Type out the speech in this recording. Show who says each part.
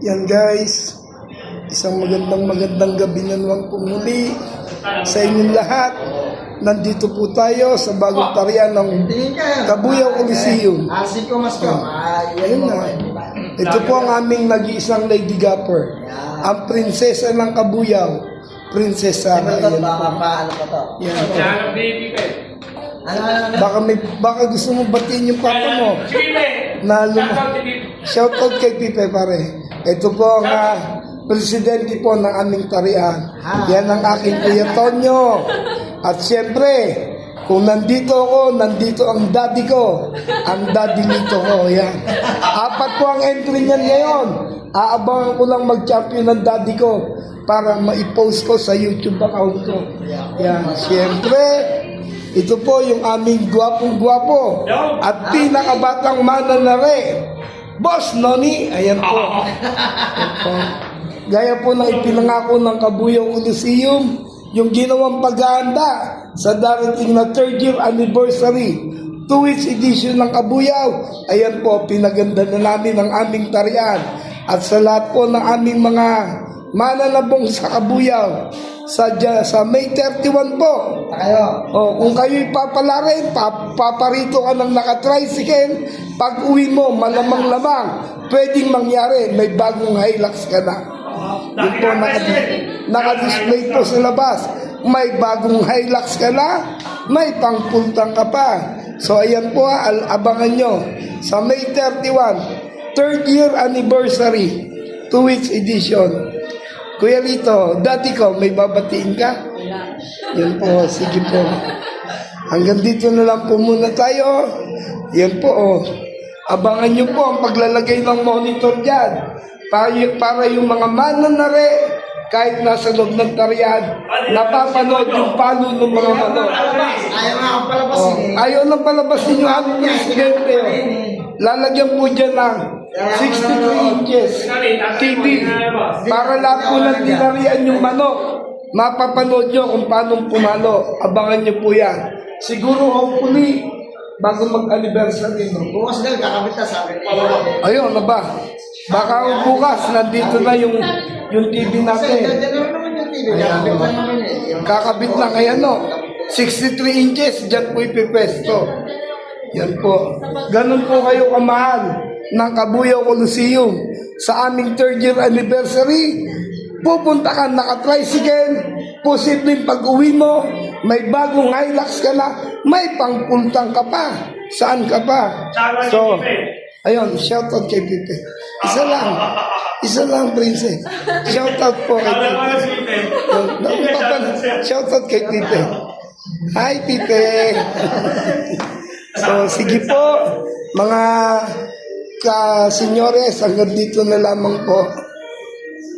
Speaker 1: Yan guys, isang magandang gabi na naman po muli sa inyong lahat. Nandito po tayo sa bagong tarian ng Cabuyao Coliseum. Ayun na. Ito po ang aming nag-iisang Lady Gapper, ang prinsesa ng Cabuyao, Prinsesa Ayan po. Yan po. Baka gusto mo batiin yung papa mo. Shoutout kay Pipe pare. Ito po ang presidente po ng aming tarian. Yan ang aking Kuya Tonyo. At siyempre, kung nandito ako, nandito ang daddy ko. Ang daddy nito ko. Yan. 4 po ang entry niyan ngayon. Aabangan ko lang mag-champion ng daddy ko para ma-post ko sa YouTube account ko. Yan. Siyempre, ito po yung aming gwapong-gwapo at pinakabatang mananare, Boss Noni. Ayan po. Gaya po ng ipinangako ng Cabuyao Coliseum, yung ginawang paghahanda sa darating na 3rd year anniversary, 2th edition ng Cabuyao. Ayan po, pinaganda na namin ang aming tarian. At sa lahat po ng aming mga mananabong sa Cabuyao, sa May 31 po. Kung kayo'y papalarin, paparito ka ng naka-tricycle, pag uwi mo, malamang-lamang, pwedeng mangyari, may bagong Hilux ka na. Yun po, naka-display po sa labas. May bagong Hilux ka na, may pangpultang ka pa. So ayan po, abangan nyo. Sa May 31, 3rd year anniversary, 2th edition. Kuya Lito, dati ko, may babatiin ka? Yan po, sige po. Hanggang dito na lang po muna tayo. Yan po, oh. Abangan nyo po ang paglalagay ng monitor dyan. Para yung mga mananare, kahit nasa loob ng tarian, napapanood yung palo ng mga manok. Ayaw nang palabasin yung aming presidente. Lalagyan po dyan ng 63 inches TV para lahat po ng tinarian yung manok. Mapapanood nyo kung paano pumalo. Abangan nyo po yan. Siguro hopefully bago mag-anniversary.
Speaker 2: Bukas na, kakabit na sa akin.
Speaker 1: Ayun na ba? Baka bukas nandito na yung TV natin. Kakabit lang ayan, no? 63 inches, dyan po ipipesto. Yan po. Ganun po kayo kamahal ng Cabuyao Coliseum. Sa aming 3rd year anniversary, pupunta ka naka-tricycle, posibleng pag-uwi mo, may bagong Hilux ka na, may pangpultang ka pa. Saan ka pa? So, ayun, shoutout kay Pipe. Isa lang, princess. Shoutout po kay Pipe. Shoutout kay Pipe. Hi, Pipe. So, sige po, mga ka-senyores, hanggang dito na lamang po.